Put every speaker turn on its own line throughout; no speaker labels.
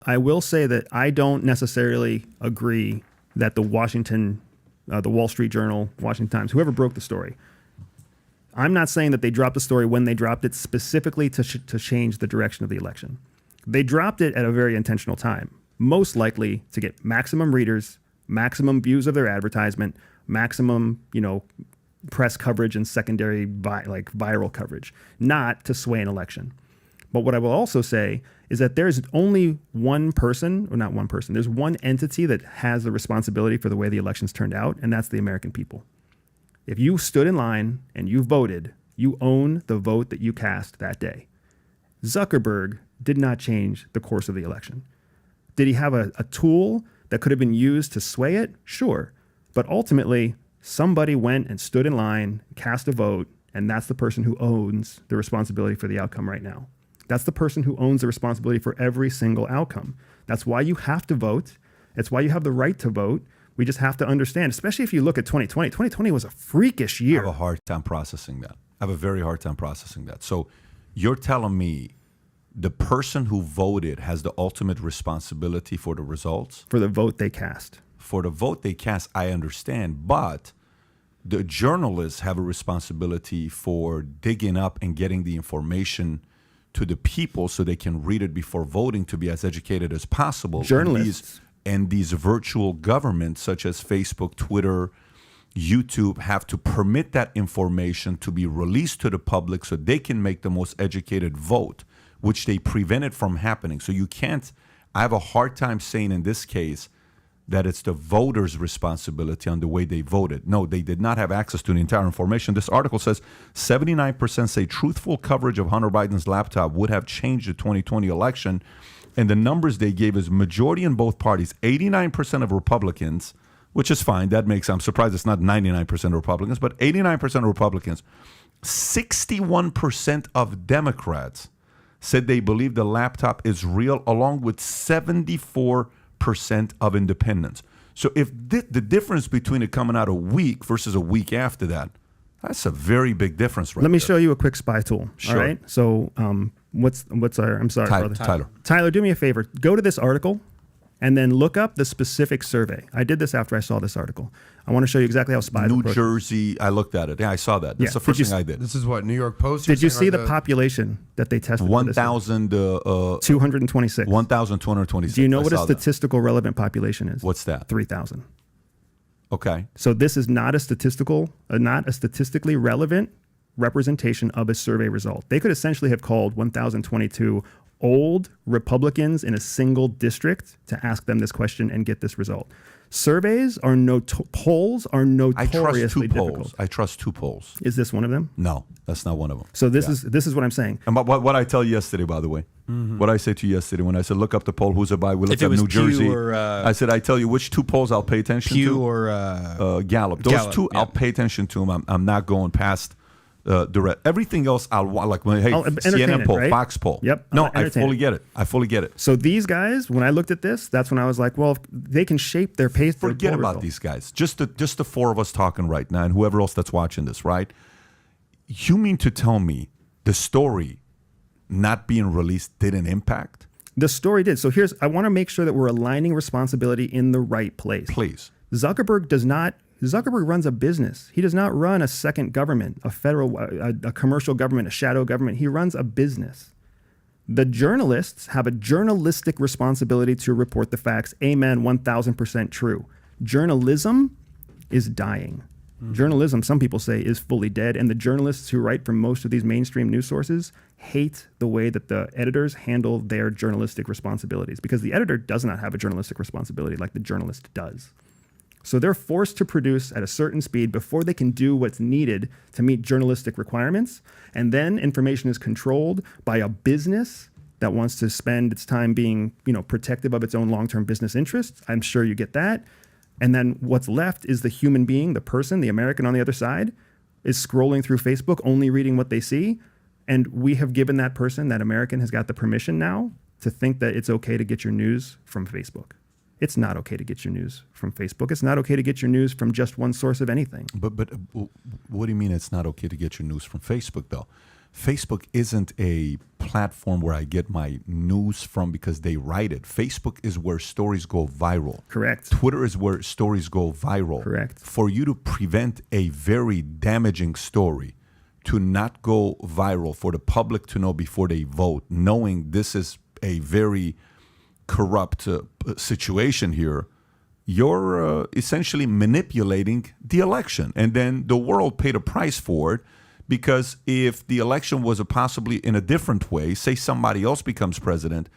I will say that I don't necessarily agree that the Wall Street Journal, Washington Times, whoever broke the story, I'm not saying that they dropped the story when they dropped it specifically to change the direction of the election. They dropped it at a very intentional time, most likely to get maximum readers, maximum views of their advertisement, maximum, press coverage and secondary viral coverage, not to sway an election. But what I will also say is that there's only one person, or not one person, there's one entity that has the responsibility for the way the elections turned out, and that's the American people. If you stood in line and you voted, you own the vote that you cast that day. Zuckerberg did not change the course of the election. Did he have a tool that could have been used to sway it? Sure. But ultimately, somebody went and stood in line, cast a vote, and that's the person who owns the responsibility for the outcome right now. That's the person who owns the responsibility for every single outcome. That's why you have to vote. It's why you have the right to vote. We just have to understand, especially if you look at 2020. 2020 was a freakish year.
I have a hard time processing that. I have a very hard time processing that. So you're telling me the person who voted has the ultimate responsibility for the results?
For the vote they cast.
For the vote they cast, I understand. But the journalists have a responsibility for digging up and getting the information to the people so they can read it before voting, to be as educated as possible.
Journalists.
And these virtual governments such as Facebook, Twitter, YouTube have to permit that information to be released to the public so they can make the most educated vote, which they prevented from happening. So you can't, I have a hard time saying in this case that it's the voters' responsibility on the way they voted. No, they did not have access to the entire information. This article says 79% say truthful coverage of Hunter Biden's laptop would have changed the 2020 election. And the numbers they gave is majority in both parties, 89% of Republicans, which is fine. That makes, I'm surprised it's not 99% of Republicans, but 89% of Republicans. 61% of Democrats said they believe the laptop is real, along with 74% of independents. So if the difference between it coming out a week versus a week after that, that's a very big difference right
Let me
there.
show you a quick spy tool.
Sure.
All right. So what's our, I'm sorry, brother. Tyler, do me a favor. Go to this article and then look up the specific survey. I did this after I saw this article. I want to show you exactly how spies
New
approach
Jersey, I looked at it. Yeah, I saw that. That's the first thing I did.
This is what, New York Post?
Did you see the population that they tested?
1,226. 1,226.
Do you know what a statistical relevant population is?
What's that?
3,000.
Okay.
So this is not a statistically relevant representation of a survey result. They could essentially have called 1,022 old Republicans in a single district to ask them this question and get this result. Surveys are polls are notoriously difficult.
I trust two polls.
Is this one of them?
No, that's not one of them.
So this is what I'm saying.
And what I tell you yesterday, by the way, what I said to you yesterday when I said look up the poll, who's it by? We looked up New Jersey. I said I tell you which two polls I'll pay attention to.
Pew or
Gallup. Those two I'll pay attention to them. I'm not going past. Everything else I'll like. Hey, CNN poll, right? Fox poll.
Yep.
No, I fully get it.
So these guys, when I looked at this, that's when I was like, well, they can shape their pace.
Forget about these guys. Just the four of us talking right now, and whoever else that's watching this, right? You mean to tell me the story not being released didn't impact?
The story did. So I want to make sure that we're aligning responsibility in the right place.
Please.
Zuckerberg runs a business. He does not run a second government, a federal, a commercial government, a shadow government. He runs a business. The journalists have a journalistic responsibility to report the facts. Amen, 1,000% true. Journalism is dying. Journalism, some people say, is fully dead. And the journalists who write for most of these mainstream news sources hate the way that the editors handle their journalistic responsibilities, because the editor does not have a journalistic responsibility like the journalist does. So they're forced to produce at a certain speed before they can do what's needed to meet journalistic requirements. And then information is controlled by a business that wants to spend its time being, protective of its own long-term business interests. I'm sure you get that. And then what's left is the human being, the person, the American on the other side, is scrolling through Facebook, only reading what they see. And we have given that person, that American, has got the permission now to think that it's okay to get your news from Facebook. It's not okay to get your news from Facebook. It's not okay to get your news from just one source of anything.
But what do you mean it's not okay to get your news from Facebook, though? Facebook isn't a platform where I get my news from because they write it. Facebook is where stories go viral.
Correct.
Twitter is where stories go viral.
Correct.
For you to prevent a very damaging story to not go viral, for the public to know before they vote, knowing this is a very corrupt situation here, you're essentially manipulating the election. And then the world paid a price for it, because if the election was possibly in a different way, say somebody else becomes president,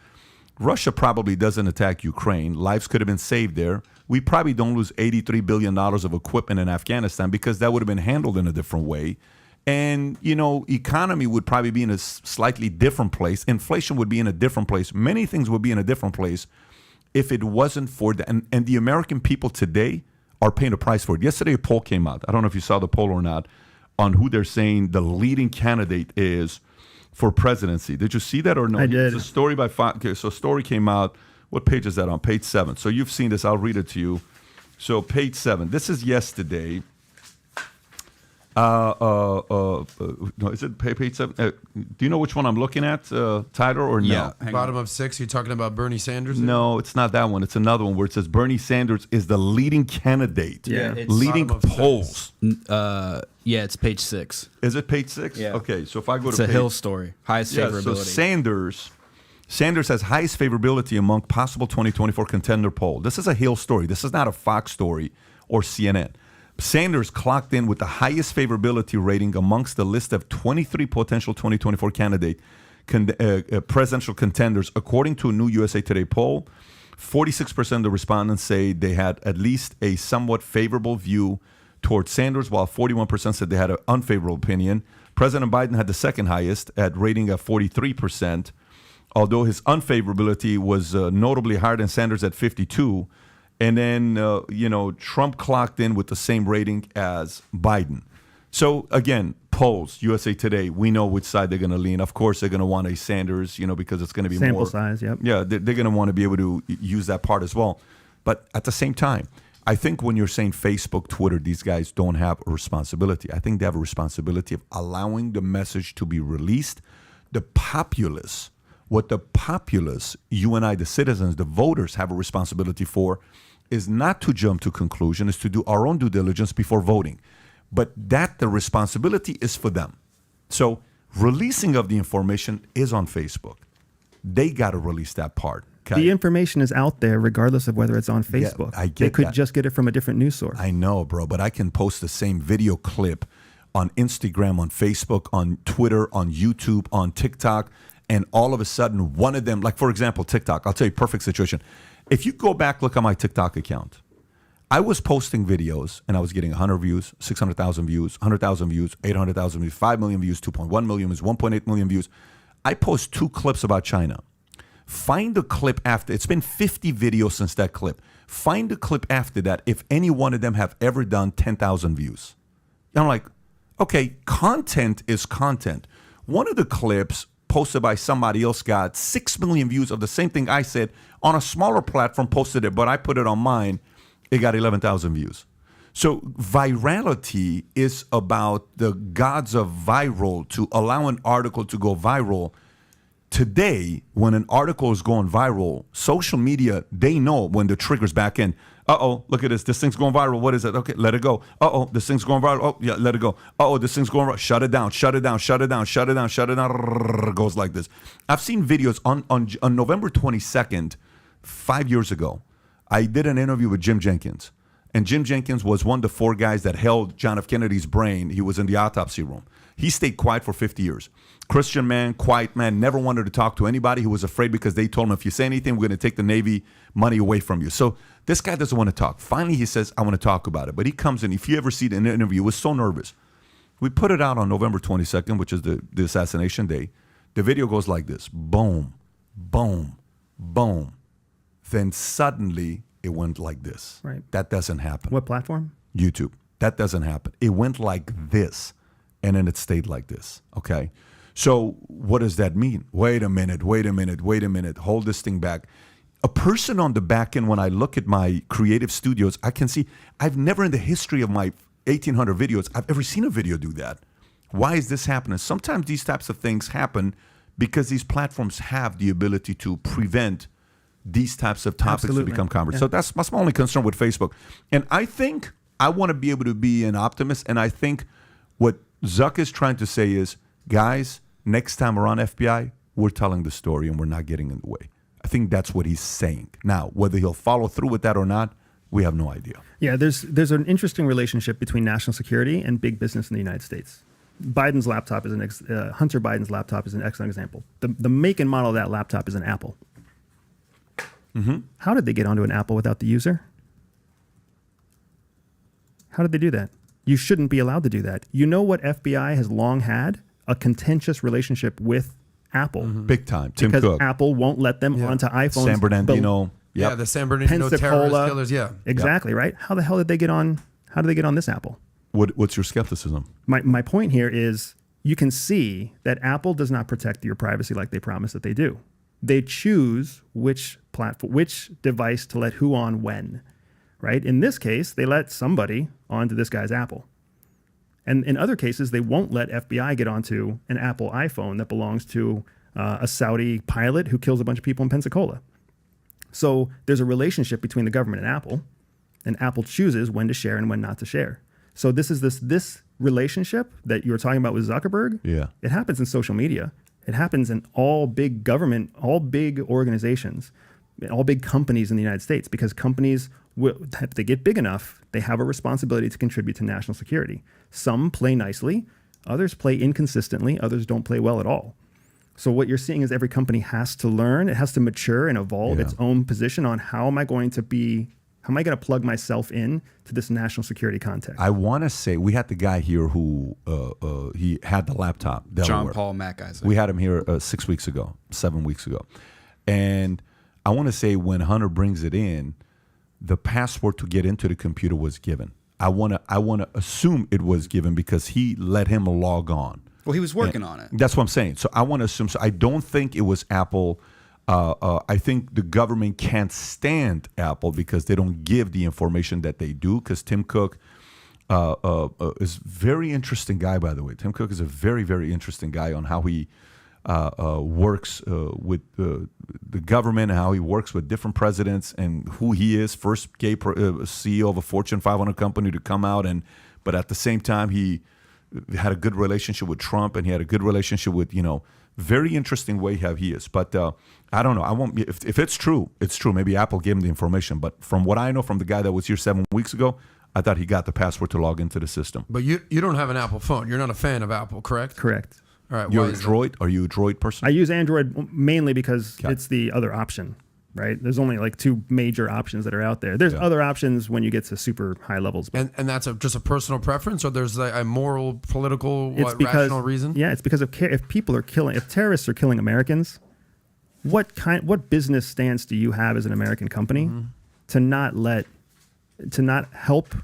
Russia probably doesn't attack Ukraine. Lives could have been saved there. We probably don't lose $83 billion of equipment in Afghanistan because that would have been handled in a different way. And, economy would probably be in a slightly different place. Inflation would be in a different place. Many things would be in a different place if it wasn't for that. And the American people today are paying a price for it. Yesterday, a poll came out. I don't know if you saw the poll or not, on who they're saying the leading candidate is for presidency. Did you see that or no?
I did.
It's a story by Fox. Okay, so a story came out. What page is that on? Page 7. So you've seen this. I'll read it to you. So page 7. This is yesterday. No, is it page 7? Do you know which one I'm looking at, Tyler, or no?
Yeah. Bottom of 6, you're talking about Bernie Sanders?
No, it's not that one. It's another one where it says Bernie Sanders is the leading candidate.
Yeah.
It's
leading
bottom of
polls.
Yeah, it's page 6.
Is it page 6?
Yeah.
Okay, so if I go
It's
to
a
page,
Hill story. Highest
yeah,
favorability.
so Sanders has highest favorability among possible 2024 contender poll. This is a Hill story. This is not a Fox story or CNN. Sanders clocked in with the highest favorability rating amongst the list of 23 potential 2024 presidential contenders, according to a new USA Today poll. 46% of the respondents say they had at least a somewhat favorable view towards Sanders, while 41% said they had an unfavorable opinion. President Biden had the second highest at rating of 43%, although his unfavorability was notably higher than Sanders at 52%. And then, Trump clocked in with the same rating as Biden. So, again, polls, USA Today, we know which side they're going to lean. Of course, they're going to want a Sanders, because it's going to be
Sample
more.
size, yep.
Yeah, they're going to want to be able to use that part as well. But at the same time, I think when you're saying Facebook, Twitter, these guys don't have a responsibility. I think they have a responsibility of allowing the message to be released. The populace, what the populace, you and I, the citizens, the voters, have a responsibility for is not to jump to conclusion, is to do our own due diligence before voting. But that the responsibility is for them. So releasing of the information is on Facebook. They got to release that part. Okay?
The information is out there regardless of whether it's on
Yeah,
Facebook.
I get
They could
that.
just get it from a different news source.
I know, bro, but I can post the same video clip on Instagram, on Facebook, on Twitter, on YouTube, on TikTok, and all of a sudden one of them, like for example, TikTok, I'll tell you a perfect situation. If you go back, look at my TikTok account. I was posting videos and I was getting 100 views, 600,000 views, 100,000 views, 800,000 views, 5 million views, 2.1 million views, 1.8 million views. I post 2 clips about China. Find the clip after. It's been 50 videos since that clip. Find the clip after that if any one of them have ever done 10,000 views. And I'm like, okay, content is content. One of the clips posted by somebody else got 6 million views of the same thing I said on a smaller platform, posted it, but I put it on mine. It got 11,000 views. So virality is about the gods of viral, to allow an article to go viral. Today, when an article is going viral, social media, they know when the trigger's back in. Uh-oh, look at this. This thing's going viral. What is it? Okay, let it go. Uh-oh, this thing's going viral. Oh, yeah, let it go. Uh-oh, this thing's going viral. Shut it down, shut it down, shut it down, shut it down, shut it down. Goes like this. I've seen videos on November 22nd, 5 years ago. I did an interview with Jim Jenkins. And Jim Jenkins was one of the 4 guys that held John F. Kennedy's brain. He was in the autopsy room. He stayed quiet for 50 years. Christian man, quiet man, never wanted to talk to anybody. He was afraid because they told him, if you say anything, we're going to take the Navy money away from you. So this guy doesn't want to talk. Finally, he says, I want to talk about it. But he comes in. If you ever see the interview, he was so nervous. We put it out on November 22nd, which is the assassination day. The video goes like this. Boom, boom, boom. Then suddenly it went like this.
Right.
That doesn't happen.
What platform?
YouTube. That doesn't happen. It went like this, and then it stayed like this. Okay? So what does that mean? Wait a minute. Hold this thing back. A person on the back end, when I look at my creative studios, I can see I've never in the history of my 1,800 videos, I've ever seen a video do that. Why is this happening? Sometimes these types of things happen because these platforms have the ability to prevent these types of topics
Absolutely.
to become conversation.
Yeah.
So that's my only concern with Facebook. And I think I want to be able to be an optimist. And I think what Zuck is trying to say is, guys, next time around FBI, we're telling the story and we're not getting in the way. I think that's what he's saying. Now, whether he'll follow through with that or not, we have no idea.
Yeah, there's an interesting relationship between national security and big business in the United States. Biden's laptop is Hunter Biden's laptop is an excellent example. The make and model of that laptop is an Apple.
Mm-hmm.
How did they get onto an Apple without the user? How did they do that? You shouldn't be allowed to do that. You know what FBI has long had? A contentious relationship with Apple.
Big time. Tim
Because
Cook,
Apple won't let them onto iPhones.
San Bernardino.
Yeah,
Yep.
the San Bernardino terrorist
Pensacola.
killers. Yeah.
Exactly, right? How the hell did they get on? How did they get on this Apple?
What's your skepticism?
My point here is you can see that Apple does not protect your privacy like they promise that they do. They choose which platform, which device to let who on when, right? In this case, they let somebody onto this guy's Apple. And in other cases, they won't let FBI get onto an Apple iPhone that belongs to a Saudi pilot who kills a bunch of people in Pensacola. So there's a relationship between the government and Apple chooses when to share and when not to share. So this is this relationship that you were talking about with Zuckerberg.
Yeah.
It happens in social media. It happens in all big government, all big organizations, all big companies in the United States, because companies, if they get big enough, they have a responsibility to contribute to national security. Some play nicely, others play inconsistently, others don't play well at all. So what you're seeing is every company has to learn, it has to mature and evolve its own position on how am I going to plug myself in to this national security context.
I want to say we had the guy here who he had the laptop. Delaware.
John Paul Mac Isaac.
We had him here 7 weeks ago. And I want to say when Hunter brings it in, the password to get into the computer was given. I want to assume it was given because he let him log on.
Well, he was working on it.
That's what I'm saying. So I want to assume. So I don't think it was Apple. I think the government can't stand Apple because they don't give the information that they do. Because Tim Cook is a very interesting guy, by the way. Tim Cook is a very, very interesting guy on how he works with the government and how he works with different presidents and who he is. First gay CEO of a Fortune 500 company to come out, but at the same time he had a good relationship with Trump and he had a good relationship with, very interesting way how he is. But I don't know. I won't. If it's true, it's true. Maybe Apple gave him the information. But from what I know from the guy that was here 7 weeks ago, I thought he got the password to log into the system.
But you don't have an Apple phone. You're not a fan of Apple, correct?
Correct.
All right.
You're
why
a
is that?
Droid? Are you a Droid person?
I use Android mainly because
Okay.
it's the other option, right? There's only like two major options that are out there. There's other options when you get to super high levels. But
And that's just a personal preference, or there's a moral, political, rational reason?
Yeah, it's because if terrorists are killing Americans, what business stance do you have as an American company to not help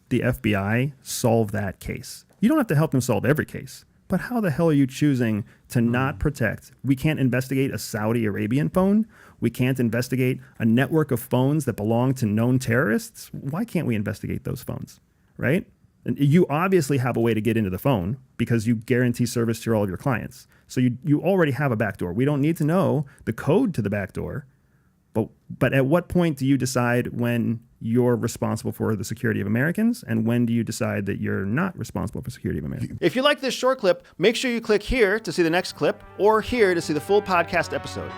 the FBI solve that case? You don't have to help them solve every case, but how the hell are you choosing to not protect? We can't investigate a Saudi Arabian phone. We can't investigate a network of phones that belong to known terrorists. Why can't we investigate those phones, right? And you obviously have a way to get into the phone because you guarantee service to all of your clients. So you already have a backdoor. We don't need to know the code to the backdoor, but at what point do you decide when you're responsible for the security of Americans, and when do you decide that you're not responsible for security of Americans?
If you like this short clip, make sure you click here to see the next clip, or here to see the full podcast episode.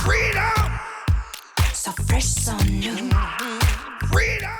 Freedom! So fresh, so new. Freedom!